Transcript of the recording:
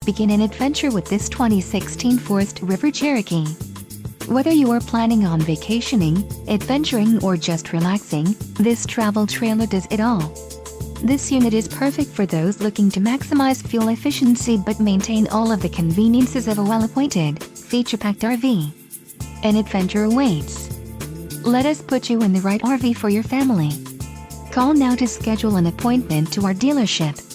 Begin an adventure with this 2016 Forest River Cherokee. Whether you are planning on vacationing, adventuring, or just relaxing, this travel trailer does it all. This unit is perfect for those looking to maximize fuel efficiency but maintain all of the conveniences of a well-appointed, feature-packed RV. An adventure awaits. Let us put you in the right RV for your family. Call now to schedule an appointment to our dealership.